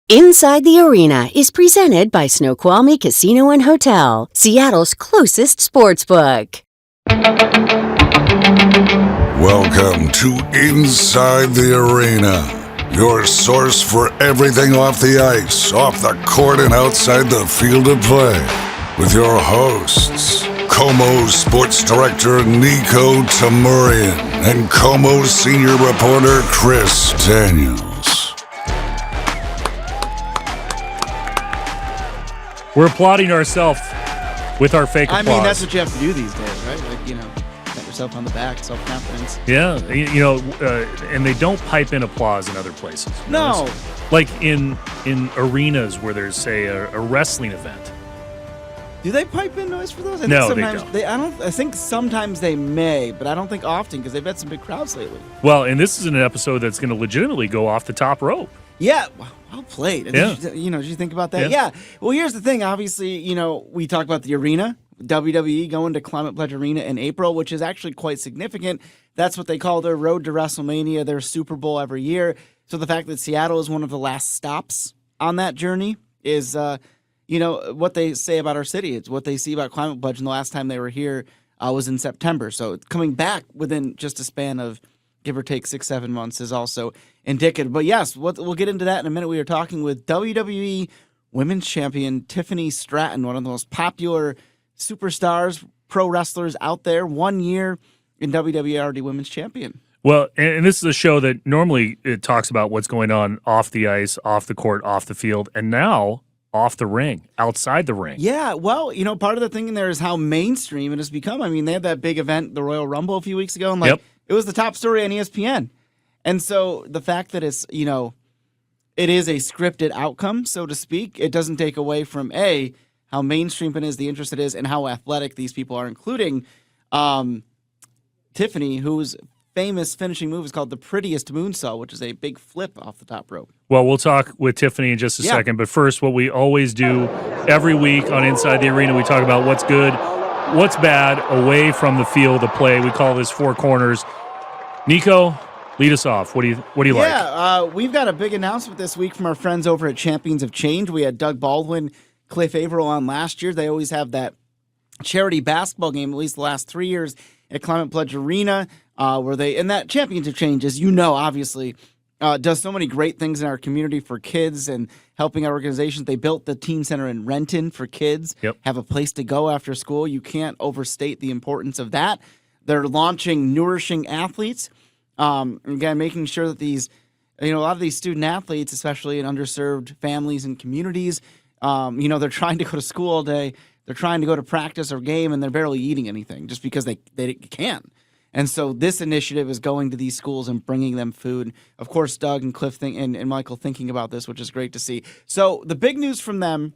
Inside the Arena is presented by Snoqualmie Casino and Hotel, Seattle's closest sportsbook. Welcome to Inside the Arena, your source for everything off the ice, off the court, and outside the field of play. With your hosts, KOMO Sports Director Niko and KOMO Senior Reporter Chris Daniels. We're applauding ourselves with our fake applause. I mean, that's what you have to do these days, right? Like, pat yourself on the back, self-confidence. Yeah, and they don't pipe in applause in other places. No. Like in arenas where there's, say, a wrestling event. Do they pipe in noise for those? No, they don't. I think sometimes they may, but I don't think often because they've had some big crowds lately. Well, and this is an episode that's going to legitimately go off the top rope. Yeah, well played. Yeah. Did you think about that? Yeah. Well, here's the thing. Obviously, we talk about the arena. WWE going to Climate Pledge Arena in April, which is actually quite significant. That's what they call their road to WrestleMania, their Super Bowl every year. So the fact that Seattle is one of the last stops on that journey is, what they say about our city. It's what they see about Climate Pledge. And the last time they were here was in September. So coming back within just a span of give or take 6-7 months is also indicative. But yes, we'll get into that in a minute. We are talking with WWE Women's Champion Tiffany Stratton, one of the most popular superstars, pro wrestlers out there. 1 year in WWE already Women's Champion. Well, and this is a show that normally it talks about what's going on off the ice, off the court, off the field, and now off the ring, outside the ring. Yeah, well, part of the thing in there is how mainstream it has become. I mean, they had that big event, the Royal Rumble, a few weeks ago, and It was the top story on ESPN. And so the fact that it's, it is a scripted outcome, so to speak, it doesn't take away from, A, how mainstream it is, the interest it is, and how athletic these people are, including Tiffany, whose famous finishing move is called the prettiest moonsault, which is a big flip off the top rope. Well, we'll talk with Tiffany in just a second, but first, what we always do every week on Inside the Arena, we talk about what's good, what's bad, away from the field of play. We call this Four Corners. Niko, lead us off. What do you like? Yeah, we've got a big announcement this week from our friends over at Champions of Change. We had Doug Baldwin, Cliff Averill on last year. They always have that charity basketball game, at least the last 3 years, at Climate Pledge Arena, and that Champions of Change, as you know, obviously, does so many great things in our community for kids and helping our organizations. They built the teen center in Renton for kids, have a place to go after school. You can't overstate the importance of that. They're launching Nourishing Athletes. Again, making sure that these, a lot of these student athletes, especially in underserved families and communities, they're trying to go to school all day. They're trying to go to practice or game, and they're barely eating anything just because they can't. And so this initiative is going to these schools and bringing them food. Of course, Doug and Cliff and Michael thinking about this, which is great to see. So the big news from them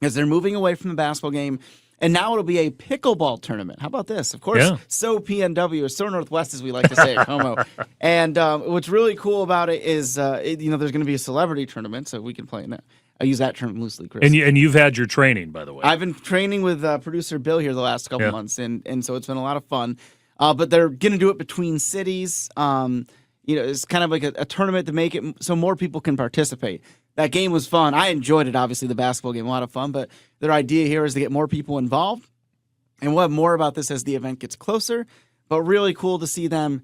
is they're moving away from the basketball game, and now it'll be a pickleball tournament. How about this? Of course, so PNW, or so Northwest, as we like to say at KOMO. And what's really cool about it is, there's going to be a celebrity tournament, so we can play in that. I use that term loosely, Chris. And you've had your training, by the way. I've been training with producer Bill here the last couple months, and so it's been a lot of fun. But they're going to do it between cities. It's kind of like a tournament to make it so more people can participate. That game was fun. I enjoyed it, obviously, the basketball game, a lot of fun. But their idea here is to get more people involved. And we'll have more about this as the event gets closer. But really cool to see them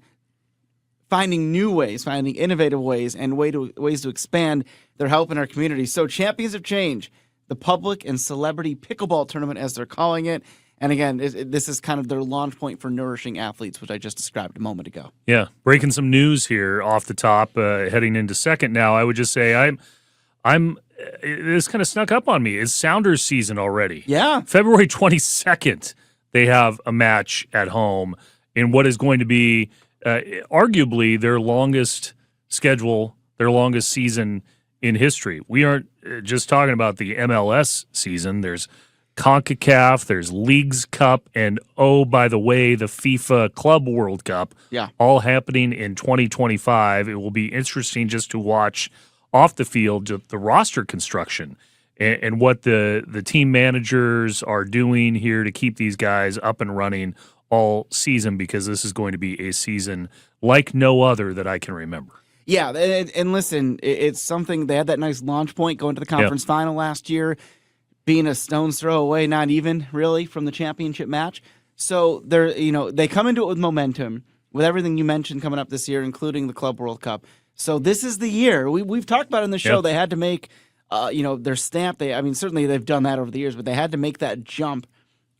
finding new ways, finding innovative ways, and ways to expand their help in our community. So Champions of Change, the public and celebrity pickleball tournament, as they're calling it. And again, this is kind of their launch point for Nourishing Athletes, which I just described a moment ago. Yeah, breaking some news here off the top, heading into second now. I would just say this kind of snuck up on me. It's Sounders season already. Yeah. February 22nd, they have a match at home in what is going to be arguably their longest schedule, their longest season in history. We aren't just talking about the MLS season. There's CONCACAF, there's Leagues Cup, and by the way, the FIFA Club World Cup, all happening in 2025. It will be interesting just to watch off the field the roster construction and what the team managers are doing here to keep these guys up and running all season, because this is going to be a season like no other that I can remember. Yeah, and listen, it's something, they had that nice launch point going to the conference final last year, being a stone's throw away, not even really, from the championship match. So they come into it with momentum, with everything you mentioned coming up this year, including the Club World Cup. So this is the year. We've talked about it in the show. They had to make their stamp. Certainly they've done that over the years, but they had to make that jump,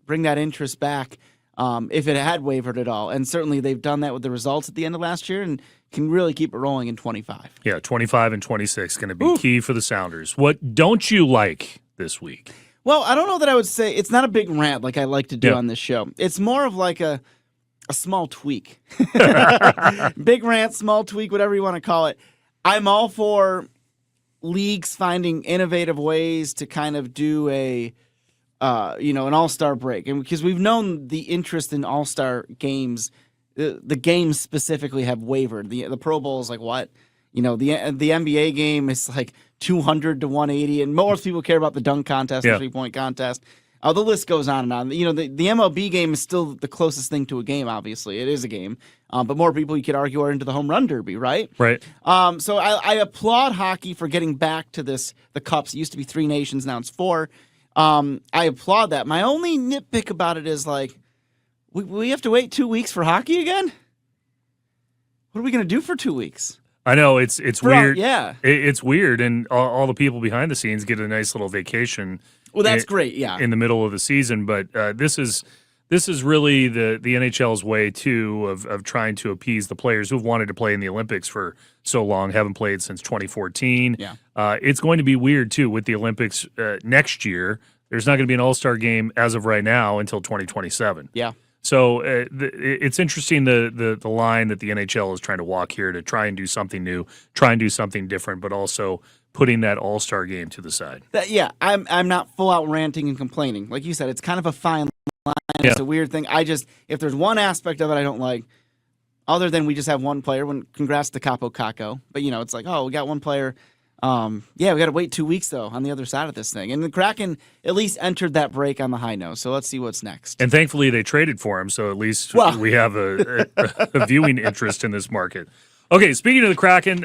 bring that interest back if it had wavered at all. And certainly they've done that with the results at the end of last year and can really keep it rolling in 25. Yeah, 25 and 26 going to be key for the Sounders. What don't you like this week? Well, I don't know that I would say it's not a big rant like I like to do on this show. It's more of like a small tweak. Big rant, small tweak, whatever you want to call it. I'm all for leagues finding innovative ways to kind of do an all-star break. And because we've known the interest in all-star games, the games specifically have wavered. The Pro Bowl is like what? The NBA game is like 200 to 180, and most people care about the dunk contest, the three-point contest. The list goes on and on. The MLB game is still the closest thing to a game, obviously. It is a game. But more people, you could argue, are into the home run derby, right? Right. So I applaud hockey for getting back to this, the Cups. It used to be 3 nations, now it's 4. I applaud that. My only nitpick about it is, like, we have to wait 2 weeks for hockey again? What are we going to do for 2 weeks? I know, it's weird. It's weird, and all the people behind the scenes get a nice little vacation. Well, that's great, yeah. In the middle of the season, but this is really the NHL's way too of trying to appease the players who've wanted to play in the Olympics for so long, haven't played since 2014. Yeah. It's going to be weird too with the Olympics next year. There's not going to be an All-Star game as of right now until 2027. Yeah. So it's interesting the line that the NHL is trying to walk here to try and do something new, try and do something different, but also putting that All-Star game to the side. I'm not full out ranting and complaining. Like you said, it's kind of a fine line. Yeah. It's a weird thing. If there's one aspect of it I don't like, other than we just have one player, congrats to Capo Caco, but it's like, we got one player. We got to wait 2 weeks though on the other side of this thing. And the Kraken at least entered that break on the high note. So let's see what's next. And thankfully they traded for him, so at least we have a viewing interest in this market. Okay, speaking of the Kraken,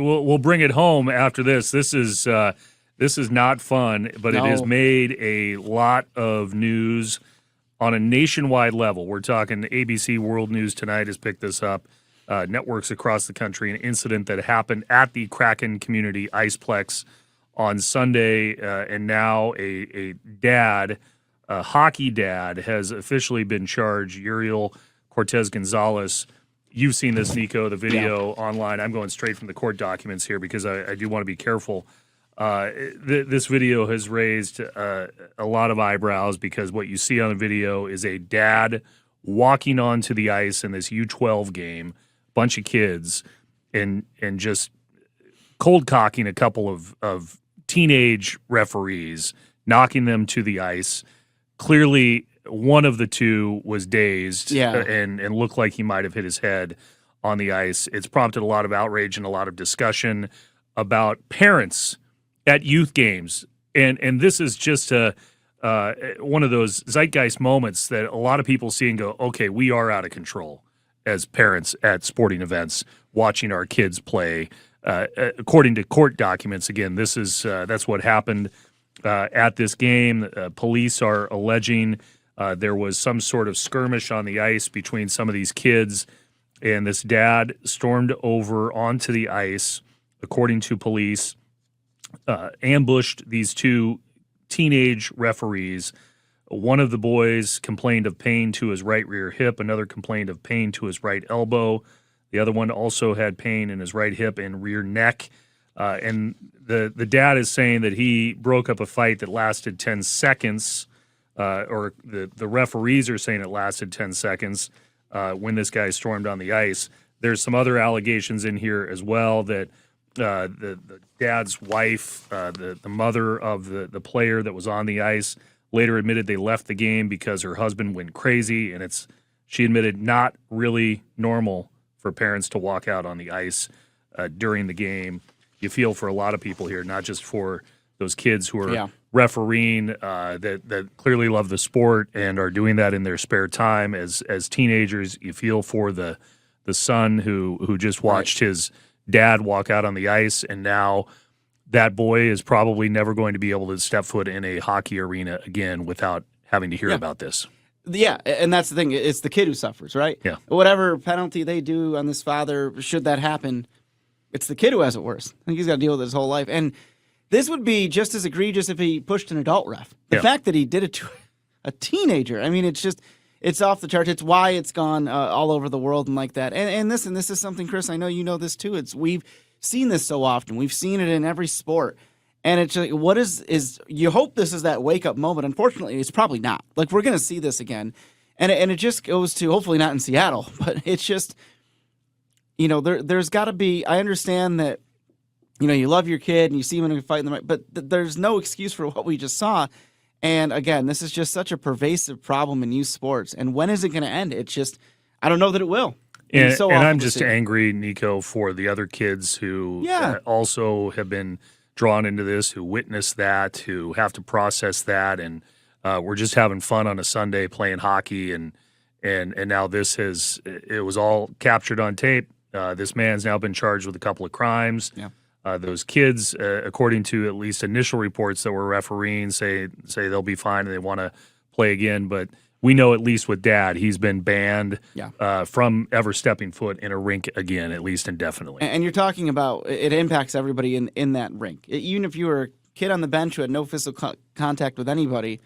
we'll bring it home after this. This is not fun, but It has made a lot of news on a nationwide level. We're talking ABC World News Tonight has picked this up. Networks across the country, an incident that happened at the Kraken Community Iceplex on Sunday, and now a hockey dad, has officially been charged. Uriel Cortez Gonzalez. You've seen this, Niko, the video online. I'm going straight from the court documents here because I do want to be careful. This video has raised a lot of eyebrows because what you see on the video is a dad walking onto the ice in this U12 game, bunch of kids, and just cold cocking a couple of teenage referees, knocking them to the ice. Clearly, one of the two was dazed and looked like he might have hit his head on the ice. It's prompted a lot of outrage and a lot of discussion about parents at youth games. And this is just one of those zeitgeist moments that a lot of people see and go, okay, we are out of control as parents at sporting events watching our kids play. According to court documents, again, that's what happened at this game. Police are alleging there was some sort of skirmish on the ice between some of these kids, and this dad stormed over onto the ice, according to police, ambushed these two teenage referees. One of the boys complained of pain to his right rear hip. Another complained of pain to his right elbow. The other one also had pain in his right hip and rear neck. And the dad is saying that he broke up a fight that lasted 10 seconds, or the referees are saying it lasted 10 seconds when this guy stormed on the ice. There's some other allegations in here as well that the dad's wife, the mother of the player that was on the ice, later admitted they left the game because her husband went crazy, and she admitted not really normal for parents to walk out on the ice during the game. You feel for a lot of people here, not just for those kids who are refereeing that clearly love the sport and are doing that in their spare time as teenagers. You feel for the son who just watched his dad walk out on the ice, and now that boy is probably never going to be able to step foot in a hockey arena again without having to hear about this. Yeah, and that's the thing. It's the kid who suffers, right? Yeah. Whatever penalty they do on this father, should that happen, it's the kid who has it worse. I think he's got to deal with it his whole life. And this would be just as egregious if he pushed an adult ref. The fact that he did it to a teenager, I mean, it's off the charts. It's why it's gone all over the world and like that. And this is something, Chris, I know you know this too. We've seen this so often. We've seen it in every sport. And it's like, what is you hope this is that wake up moment. Unfortunately, it's probably not. Like, we're going to see this again. And it just goes to, hopefully not in Seattle, but it's just, there's got to be, I understand that, you love your kid and you see him in a fight in the right, but there's no excuse for what we just saw. And again, this is just such a pervasive problem in youth sports. And when is it going to end? It's just, I don't know that it will. And I'm just angry, Niko, for the other kids who also have been drawn into this, who witnessed that, who have to process that, and we're just having fun on a Sunday playing hockey, and now it was all captured on tape. This man's now been charged with a couple of crimes. Yeah. Those kids, according to at least initial reports that were refereeing, say they'll be fine and they want to play again. But we know, at least with Dad, he's been banned from ever stepping foot in a rink again, at least indefinitely. And you're talking about it impacts everybody in that rink. Even if you were a kid on the bench who had no physical contact with anybody,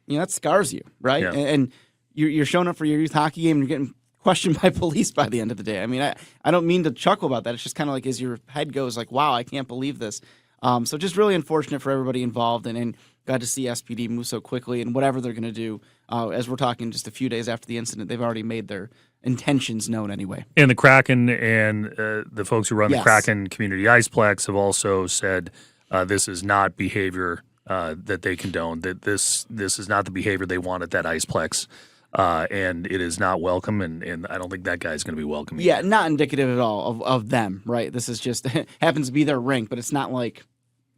that scars you, right? Yeah. And you're showing up for your youth hockey game and you're getting questioned by police by the end of the day. I mean, I don't mean to chuckle about that. It's just kind of like as your head goes like, wow, I can't believe this. So just really unfortunate for everybody involved, and glad to see SPD move so quickly and whatever they're going to do. As we're talking just a few days after the incident, they've already made their intentions known anyway. And the Kraken and the folks who run the Kraken Community Iceplex have also said this is not behavior that they condone, that this is not the behavior they want at that Iceplex. And it is not welcome, and I don't think that guy's going to be welcome either. Yeah, not indicative at all of them, right? This is just happens to be their rink, but it's not like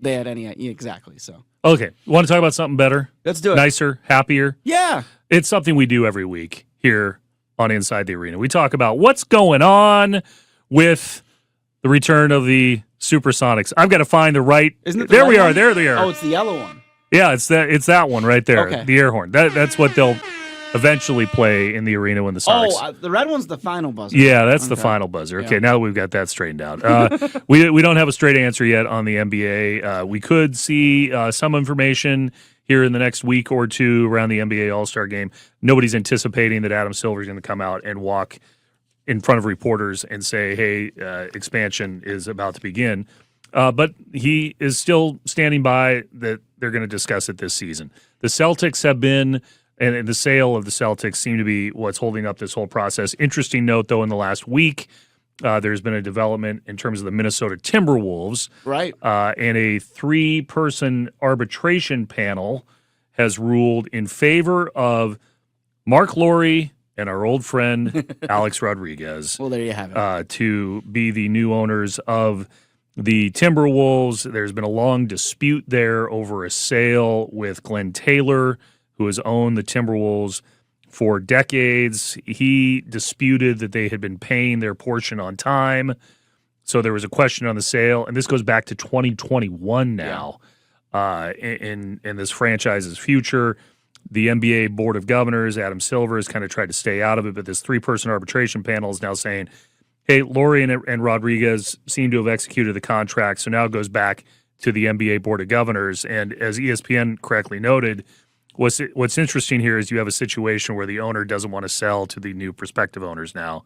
they had any exactly. So okay, want to talk about something better? Let's do it. Nicer, happier. Yeah, it's something we do every week here on Inside the Arena. We talk about what's going on with the return of the Supersonics. I've got to find the right. Isn't it there? We are. One? There they are. Oh, it's the yellow one. Yeah, it's that one right there. Okay. The air horn. That's what they'll eventually play in the arena when the Sonics. Oh, the red one's the final buzzer. Yeah, that's the final buzzer. Okay, now that we've got that straightened out. We don't have a straight answer yet on the NBA. We could see some information here in the next week or two around the NBA All-Star game. Nobody's anticipating that Adam Silver is going to come out and walk in front of reporters and say, hey, expansion is about to begin. But he is still standing by that they're going to discuss it this season. The Celtics have been... And the sale of the Celtics seem to be what's holding up this whole process. Interesting note, though, in the last week, there's been a development in terms of the Minnesota Timberwolves. Right. And a 3-person arbitration panel has ruled in favor of Mark Lowry and our old friend Alex Rodriguez. Well, there you have it. To be the new owners of the Timberwolves. There's been a long dispute there over a sale with Glenn Taylor, who has owned the Timberwolves for decades. He disputed that they had been paying their portion on time. So there was a question on the sale, and this goes back to 2021 now in this franchise's future. The NBA Board of Governors, Adam Silver, has kind of tried to stay out of it, but this 3-person arbitration panel is now saying, hey, Lowry and Rodriguez seem to have executed the contract, so now it goes back to the NBA Board of Governors. And as ESPN correctly noted, what's interesting here is you have a situation where the owner doesn't want to sell to the new prospective owners now,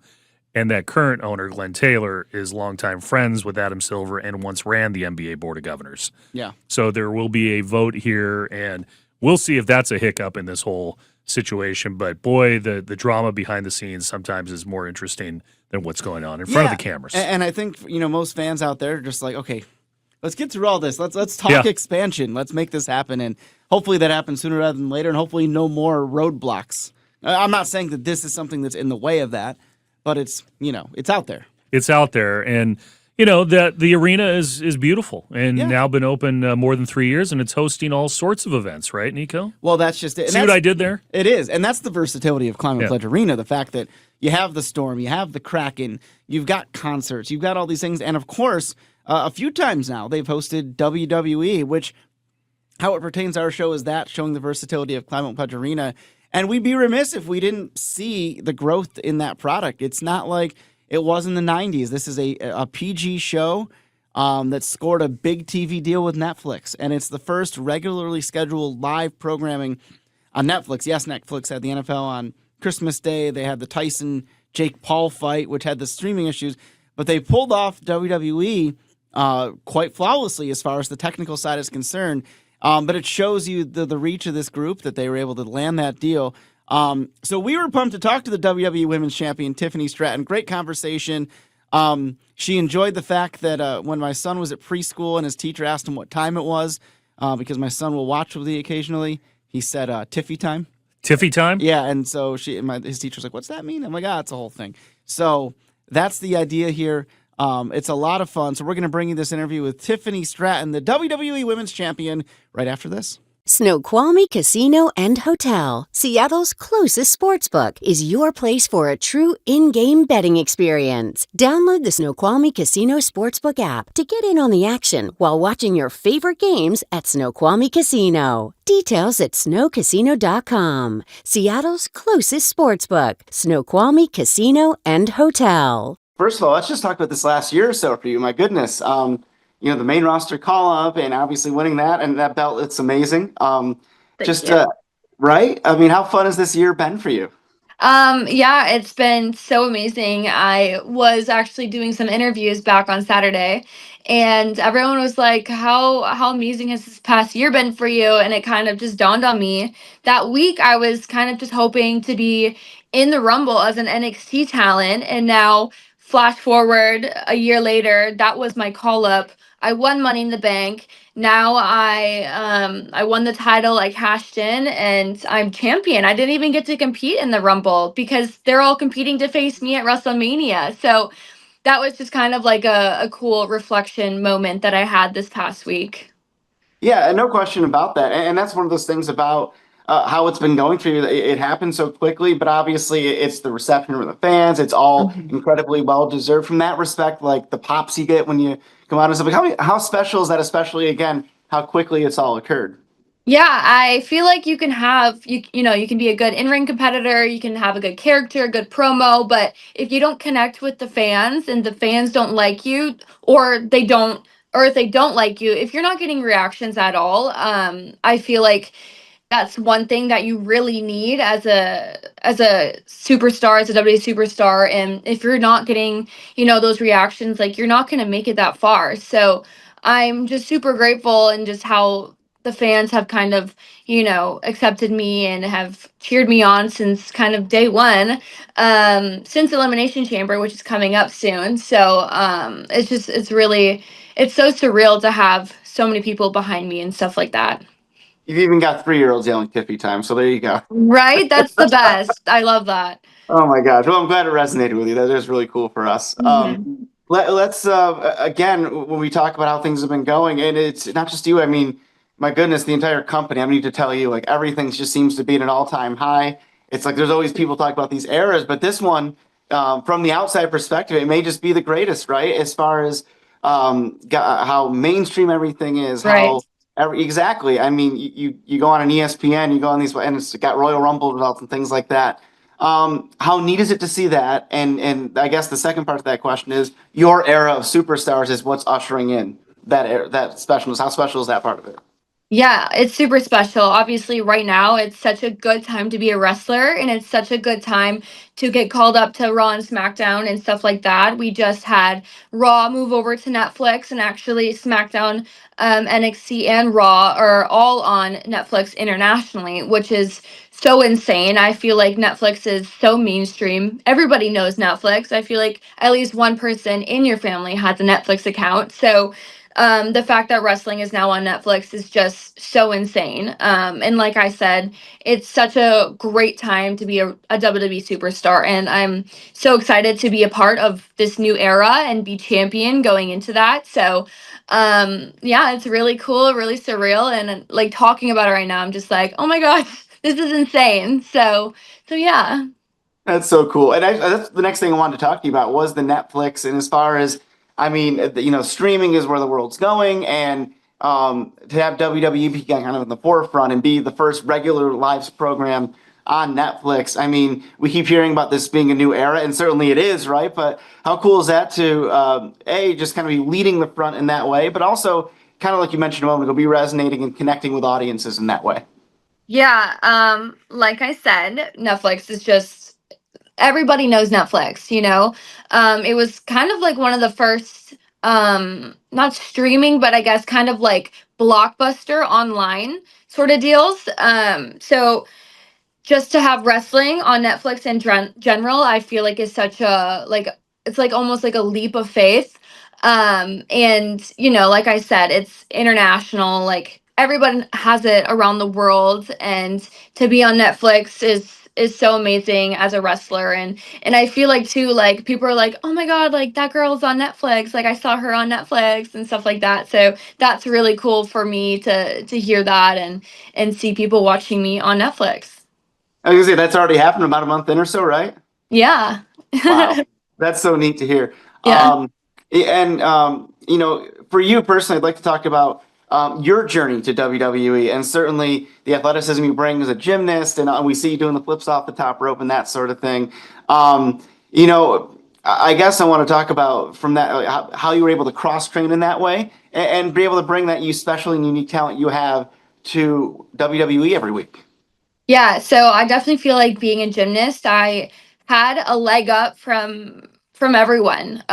and that current owner, Glenn Taylor, is longtime friends with Adam Silver and once ran the NBA Board of Governors. Yeah. So there will be a vote here, and we'll see if that's a hiccup in this whole situation. But boy, the drama behind the scenes sometimes is more interesting than what's going on in front of the cameras. And I think most fans out there are just like, okay, let's get through all this. Let's talk expansion. Let's make this happen, and hopefully that happens sooner rather than later, and hopefully no more roadblocks. I'm not saying that this is something that's in the way of that, but it's it's out there. It's out there, and that the arena is beautiful and Yeah. now been open more than 3 years, and it's hosting all sorts of events, right, Niko? Well, that's just it. And See what I did there? It is. And that's the versatility of Climate Yeah. Pledge Arena, the fact that you have the Storm, you have the Kraken, you've got concerts, you've got all these things. And of course, a few times now, they've hosted WWE, which, how it pertains to our show is that, showing the versatility of Climate Pledge Arena. And we'd be remiss if we didn't see the growth in that product. It's not like it was in the 90s. This is a PG show that scored a big TV deal with Netflix. And it's the first regularly scheduled live programming on Netflix. Yes, Netflix had the NFL on Christmas Day. They had the Tyson-Jake Paul fight, which had the streaming issues. But they pulled off WWE quite flawlessly as far as the technical side is concerned. But it shows you the reach of this group that they were able to land that deal. So we were pumped to talk to the WWE Women's Champion, Tiffany Stratton. Great conversation. She enjoyed the fact that when my son was at preschool and his teacher asked him what time it was, because my son will watch with me occasionally, he said Tiffy time. Tiffy time? Yeah, and so his teacher's like, what's that mean? I'm like, it's a whole thing. So that's the idea here. It's a lot of fun. So we're going to bring you this interview with Tiffany Stratton, the WWE Women's Champion, right after this. Snoqualmie Casino and Hotel, Seattle's closest sportsbook, is your place for a true in-game betting experience. Download the Snoqualmie Casino Sportsbook app to get in on the action while watching your favorite games at Snoqualmie Casino. Details at snowcasino.com. Seattle's closest sportsbook, Snoqualmie Casino and Hotel. First of all, let's just talk about this last year or so for you. My goodness. The main roster call up and obviously winning that and that belt, it's amazing. Right? I mean, how fun has this year been for you? Yeah, it's been so amazing. I was actually doing some interviews back on Saturday, and everyone was like, how amazing has this past year been for you? And it kind of just dawned on me that week I was kind of just hoping to be in the Rumble as an NXT talent, and now flash forward a year later, that was my call up. I won Money in the Bank. Now I won the title, I cashed in, and I'm champion. I didn't even get to compete in the Rumble because they're all competing to face me at WrestleMania. So that was just kind of like a cool reflection moment that I had this past week. Yeah, no question about that. And that's one of those things about how it's been going for you. It happened so quickly, but obviously it's the reception from the fans. It's all incredibly well-deserved. From that respect, like the pops you get when you come out and stuff, like how special is that, especially, again, how quickly it's all occurred? Yeah, I feel like you can have you can be a good in-ring competitor, you can have a good character, a good promo, but if you don't connect with the fans and the fans don't like you, or if they don't like you, if you're not getting reactions at all, I feel like that's one thing that you really need as a superstar, as a WWE superstar. And if you're not getting, those reactions, like, you're not going to make it that far. So I'm just super grateful, and just how the fans have kind of, accepted me and have cheered me on since kind of day one, since Elimination Chamber, which is coming up soon. So it's so surreal to have so many people behind me and stuff like that. You've even got 3-year-olds yelling Tiffy time, so there you go. Right? That's the best. I love that. Oh my gosh. Well, I'm glad it resonated with you. That is really cool for us. Let's again, when we talk about how things have been going, and it's not just you, I mean, my goodness, the entire company, I need to tell you, like, everything just seems to be at an all-time high. It's like there's always people talk about these eras, but this one, from the outside perspective, it may just be the greatest, right? As far as how mainstream everything is, right. Exactly. I mean, you go on an ESPN, you go on these, and it's got Royal Rumble results and things like that. How neat is it to see that? And I guess the second part of that question is, your era of superstars is what's ushering in that era, that specialness. How special is that part of it? Yeah, it's super special. Obviously, right now, it's such a good time to be a wrestler, and it's such a good time to get called up to Raw and SmackDown and stuff like that. We just had Raw move over to Netflix, and actually SmackDown, NXT, and Raw are all on Netflix internationally, which is so insane. I feel like Netflix is so mainstream. Everybody knows Netflix. I feel like at least one person in your family has a Netflix account. So the fact that wrestling is now on Netflix is just so insane. And like I said, it's such a great time to be a WWE superstar. And I'm so excited to be a part of this new era and be champion going into that. So, yeah, it's really cool, really surreal. And like talking about it right now, I'm just like, oh my gosh, this is insane. So yeah. That's so cool. And that's the next thing I wanted to talk to you about was the Netflix. And as far as, I mean, streaming is where the world's going. And to have WWE be kind of in the forefront and be the first regular live program on Netflix. I mean, we keep hearing about this being a new era, and certainly it is, right? But how cool is that to, just kind of be leading the front in that way, but also kind of like you mentioned a moment ago, be resonating and connecting with audiences in that way? Yeah, like I said, Netflix is just everybody knows Netflix, you know. It was kind of like one of the first not streaming, but I guess kind of like blockbuster online sort of deals. So just to have wrestling on Netflix in general, I feel like is such a like it's like almost like a leap of faith. And like I said, it's international. Like everybody has it around the world, and to be on Netflix is so amazing as a wrestler. And I feel like too, like people are like, oh my god, like that girl's on Netflix. Like I saw her on Netflix and stuff like that. So that's really cool for me to hear that and see people watching me on Netflix. I was gonna say that's already happened about a month in or so, right? Yeah. Wow, that's so neat to hear. Yeah. And for you personally, I'd like to talk about your journey to WWE, and certainly the athleticism you bring as a gymnast, and we see you doing the flips off the top rope and that sort of thing. I guess I want to talk about from that how you were able to cross train in that way and be able to bring that special and unique talent you have to WWE every week. Yeah, so I definitely feel like being a gymnast, I had a leg up from everyone.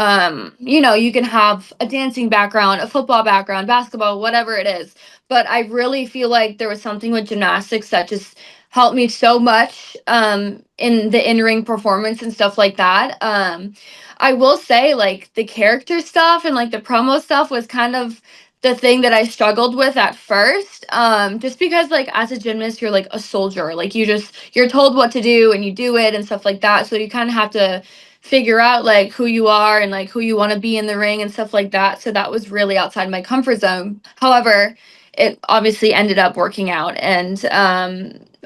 You can have a dancing background, a football background, basketball, whatever it is. But I really feel like there was something with gymnastics that just helped me so much in the in-ring performance and stuff like that. I will say like the character stuff and like the promo stuff was kind of the thing that I struggled with at first. Just because like as a gymnast, you're like a soldier. Like you're told what to do and you do it and stuff like that. So you kind of have to figure out like who you are and like who you want to be in the ring and stuff like that. So that was really outside my comfort zone. However, it obviously ended up working out. And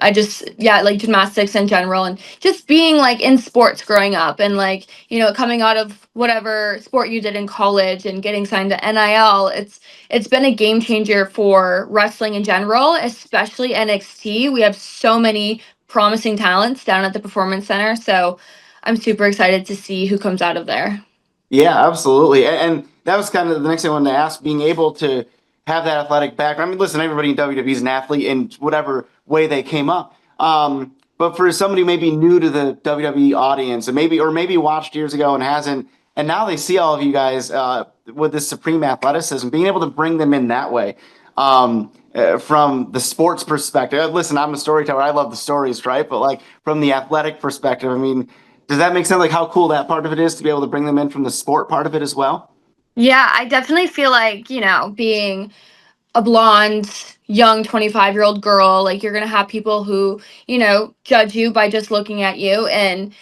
I just, yeah, like gymnastics in general and just being like in sports growing up and like, coming out of whatever sport you did in college and getting signed to NIL, it's been a game changer for wrestling in general, especially NXT. We have so many promising talents down at the Performance Center. So I'm super excited to see who comes out of there. Yeah, absolutely. And that was kind of the next thing I wanted to ask, being able to have that athletic background. I mean, listen, everybody in WWE is an athlete in whatever way they came up. But for somebody maybe new to the WWE audience and maybe watched years ago and hasn't, and now they see all of you guys with this supreme athleticism, being able to bring them in that way. From the sports perspective, listen, I'm a storyteller. I love the stories, right? But like from the athletic perspective, I mean, does that make sense? Like how cool that part of it is to be able to bring them in from the sport part of it as well? Yeah, I definitely feel like, being a blonde, young 25-year-old girl, like you're going to have people who, judge you by just looking at you. And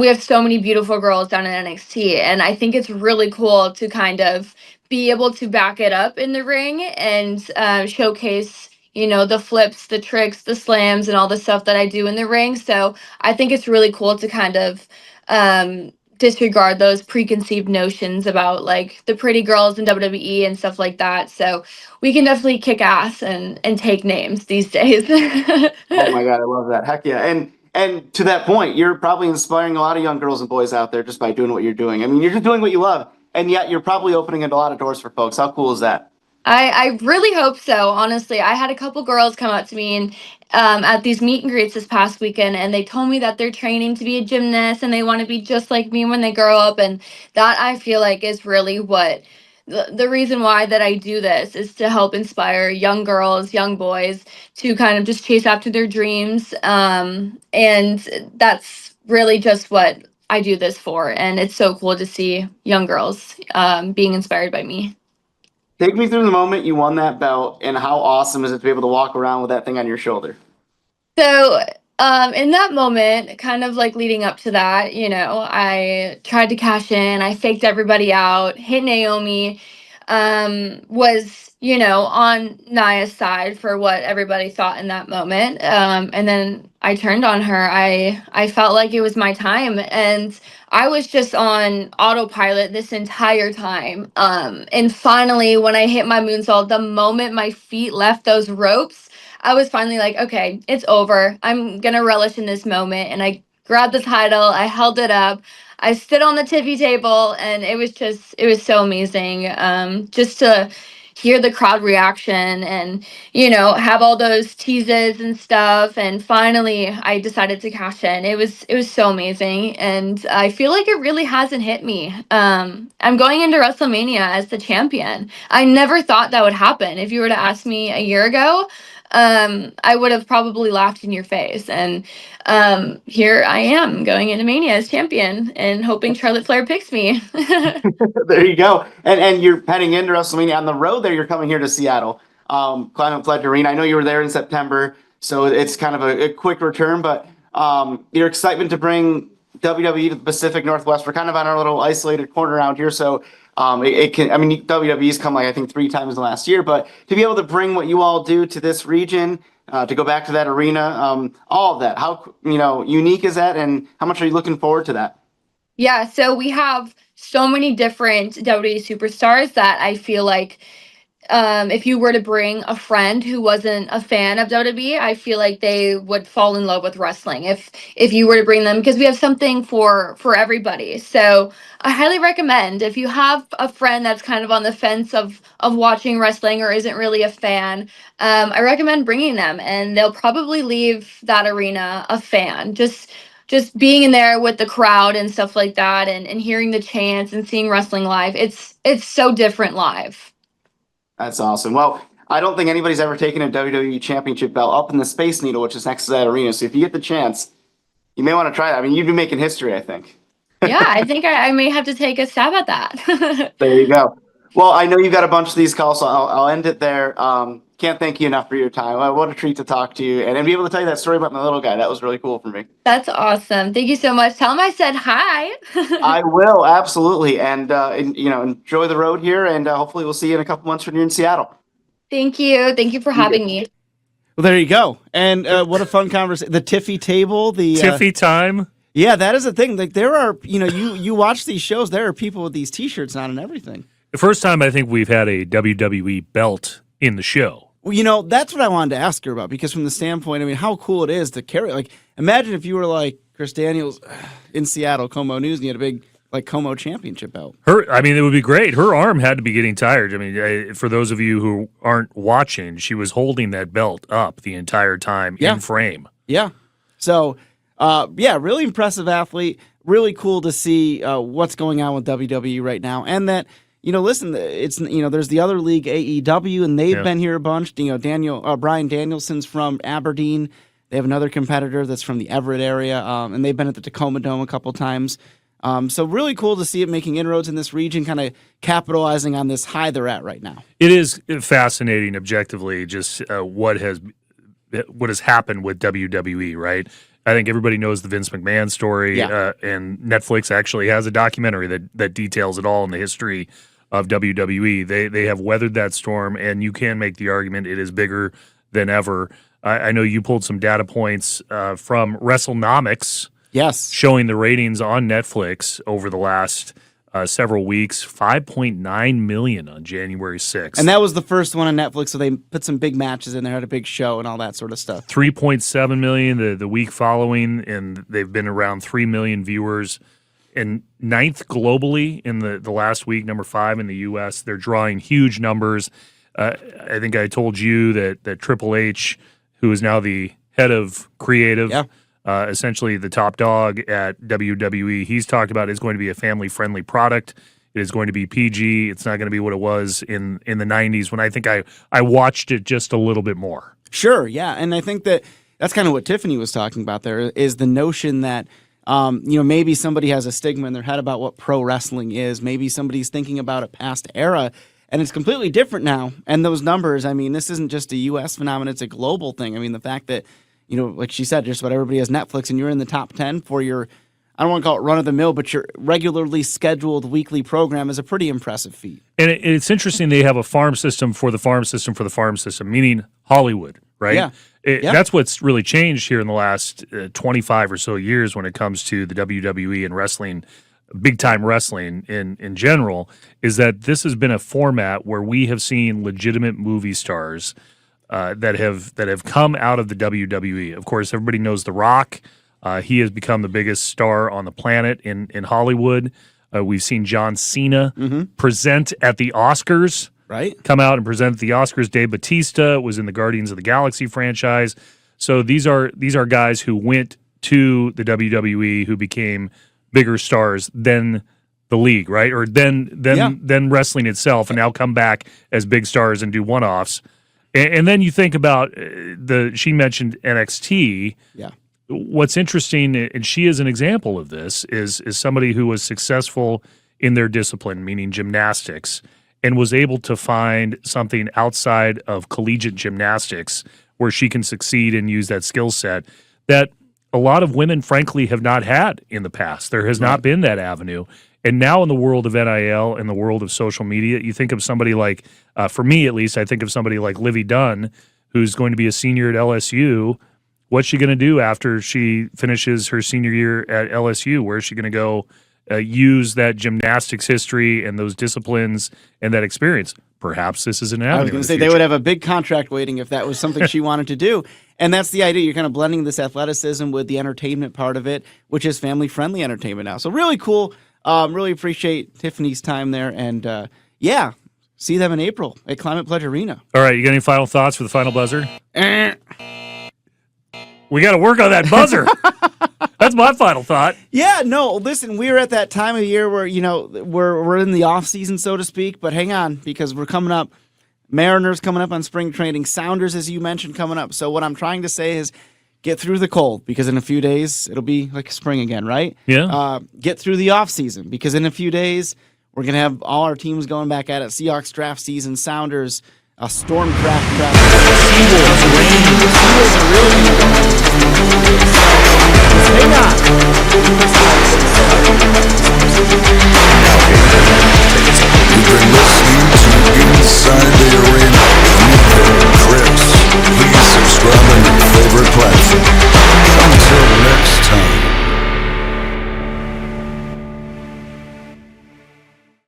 we have so many beautiful girls down in NXT. And I think it's really cool to kind of be able to back it up in the ring and showcase, the flips, the tricks, the slams, and all the stuff that I do in the ring. So I think it's really cool to kind of disregard those preconceived notions about like the pretty girls in WWE and stuff like that. So we can definitely kick ass and take names these days. Oh my God, I love that. Heck yeah. And to that point, you're probably inspiring a lot of young girls and boys out there just by doing what you're doing. I mean, you're just doing what you love, and yet you're probably opening a lot of doors for folks. How cool is that? I really hope so. Honestly, I had a couple girls come up to me and at these meet and greets this past weekend, and they told me that they're training to be a gymnast and they want to be just like me when they grow up. And that I feel like is really what the reason why that I do this is to help inspire young girls, young boys to kind of just chase after their dreams. And that's really just what I do this for. And it's so cool to see young girls being inspired by me. Take me through the moment you won that belt, and how awesome is it to be able to walk around with that thing on your shoulder? So, in that moment, kind of like leading up to that, I tried to cash in. I faked everybody out, hit Naomi, was, on Naya's side for what everybody thought in that moment. And then I turned on her. I felt like it was my time, and I was just on autopilot this entire time. And finally, when I hit my moonsault, the moment my feet left those ropes, I was finally like, okay, it's over. I'm gonna relish in this moment. And I grabbed the title, I held it up, I stood on the tippy table, and it was so amazing. Just to hear the crowd reaction and, have all those teases and stuff. And finally I decided to cash in. It was so amazing. And I feel like it really hasn't hit me. I'm going into WrestleMania as the champion. I never thought that would happen. If you were to ask me a year ago, I would have probably laughed in your face. And here I am going into Mania as champion and hoping Charlotte Flair picks me. There you go. And you're heading into WrestleMania on the road there. You're coming here to Seattle, Climate Pledge Arena. I know you were there in September, so it's kind of a quick return, but your excitement to bring WWE to the Pacific Northwest. We're kind of on our little isolated corner around here, so it can. I mean, WWE's come I think 3 times in the last year, but to be able to bring what you all do to this region, to go back to that arena, all of that, how unique is that, and how much are you looking forward to that? Yeah, so we have so many different WWE superstars that I feel like if you were to bring a friend who wasn't a fan of WWE, I feel like they would fall in love with wrestling if you were to bring them, because we have something for everybody. So I highly recommend, if you have a friend that's kind of on the fence of watching wrestling or isn't really a fan, I recommend bringing them, and they'll probably leave that arena a fan. Just being in there with the crowd and stuff like that, and hearing the chants and seeing wrestling live, it's so different live. That's awesome. Well, I don't think anybody's ever taken a WWE Championship belt up in the Space Needle, which is next to that arena. So if you get the chance, you may want to try that. I mean, you'd be making history, I think. Yeah, I think I may have to take a stab at that. There you go. Well, I know you've got a bunch of these calls, so I'll end it there. Can't thank you enough for your time. What a treat to talk to you and be able to tell you that story about my little guy. That was really cool for me. That's awesome. Thank you so much. Tell him I said hi. I will, absolutely. And enjoy the road here, and hopefully we'll see you in a couple months when you're in Seattle. Thank you. Thank you for having me. Well, there you go. And what a fun conversation. The Tiffy table. The Tiffy time. Yeah, that is a thing. Like, there are, you watch these shows, there are people with these T-shirts on and everything. The first time I think we've had a WWE belt in the show. Well, that's what I wanted to ask her about, because from the standpoint, I mean, how cool it is to carry. Like, imagine if you were like Chris Daniels in Seattle, KOMO News, and you had a big KOMO championship belt. It would be great. Her arm had to be getting tired. I mean, for those of you who aren't watching, she was holding that belt up the entire time in frame. Yeah. So, really impressive athlete. Really cool to see what's going on with WWE right now, and that. Listen, it's there's the other league, AEW, and they've been here a bunch. Brian Danielson's from Aberdeen. They have another competitor that's from the Everett area, and they've been at the Tacoma Dome a couple times. So really cool to see it making inroads in this region, kind of capitalizing on this high they're at right now. It is fascinating, objectively, just what has happened with WWE, right? I think everybody knows the Vince McMahon story, and Netflix actually has a documentary that details it all in the history of WWE. They have weathered that storm, and you can make the argument it is bigger than ever. I know you pulled some data points from WrestleNomics, showing the ratings on Netflix over the last several weeks, 5.9 million on January 6th. And that was the first one on Netflix, so they put some big matches in there, had a big show and all that sort of stuff. 3.7 million the week following, and they've been around 3 million viewers. And 9th globally in the last week, number 5 in the U.S. They're drawing huge numbers. I think I told you that Triple H, who is now the head of creative, essentially the top dog at WWE, he's talked about it's going to be a family-friendly product. It is going to be PG. It's not going to be what it was in the 90s when I think I watched it just a little bit more. Sure, yeah. And I think that's kind of what Tiffany was talking about there, is the notion that maybe somebody has a stigma in their head about what pro wrestling is. Maybe somebody's thinking about a past era. And it's completely different now. And those numbers, I mean, this isn't just a U.S. phenomenon, it's a global thing. I mean, the fact that, like she said, just about everybody has Netflix and you're in the top 10 for your, I don't want to call it run-of-the-mill, but your regularly scheduled weekly program is a pretty impressive feat. And it's interesting they have a farm system for the farm system for the farm system, meaning Hollywood, right? Yeah. That's what's really changed here in the last 25 or so years when it comes to the WWE and wrestling, big-time wrestling in general, is that this has been a format where we have seen legitimate movie stars that have come out of the WWE. Of course, everybody knows The Rock. He has become the biggest star on the planet in Hollywood. We've seen John Cena present at the Oscars. Right. Come out and present at the Oscars. Dave Bautista was in the Guardians of the Galaxy franchise. So these are guys who went to the WWE who became bigger stars than the league, right? Or than wrestling itself, and now come back as big stars and do one-offs. And then you think about she mentioned NXT. Yeah. What's interesting, and she is an example of this, is somebody who was successful in their discipline, meaning gymnastics, and was able to find something outside of collegiate gymnastics where she can succeed and use that skill set that a lot of women, frankly, have not had in the past. There has not been that avenue. And now in the world of NIL and the world of social media, you think of somebody like, for me at least, I think of somebody like Livy Dunn, who's going to be a senior at LSU. What's she going to do after she finishes her senior year at LSU? Where is she going to go use that gymnastics history and those disciplines and that experience? Perhaps this is an avenue. I was going to say they would have a big contract waiting if that was something she wanted to do. And that's the idea. You're kind of blending this athleticism with the entertainment part of it, which is family-friendly entertainment now. So really cool. Really appreciate Tiffany's time there. And, see them in April at Climate Pledge Arena. All right, you got any final thoughts for the final buzzer? We got to work on that buzzer. That's my final thought. Yeah, no, listen, we're at that time of year where, we're in the off season, so to speak, but hang on, because we're coming up. Mariners coming up on spring training. Sounders, as you mentioned, coming up. So what I'm trying to say is get through the cold, because in a few days, it'll be like spring again, right? Yeah. Get through the off season, because in a few days, we're going to have all our teams going back at it. Seahawks draft season, Sounders, Storm draft. Seawolves, Rangers. Seawolves are really going to go. Hang on. You've been listening to Inside the Arena with Niko and Chris. Please subscribe on your favorite platform. Until next time.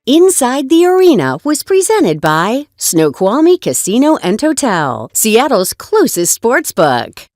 Inside the Arena was presented by Snoqualmie Casino and Hotel, Seattle's closest sports book.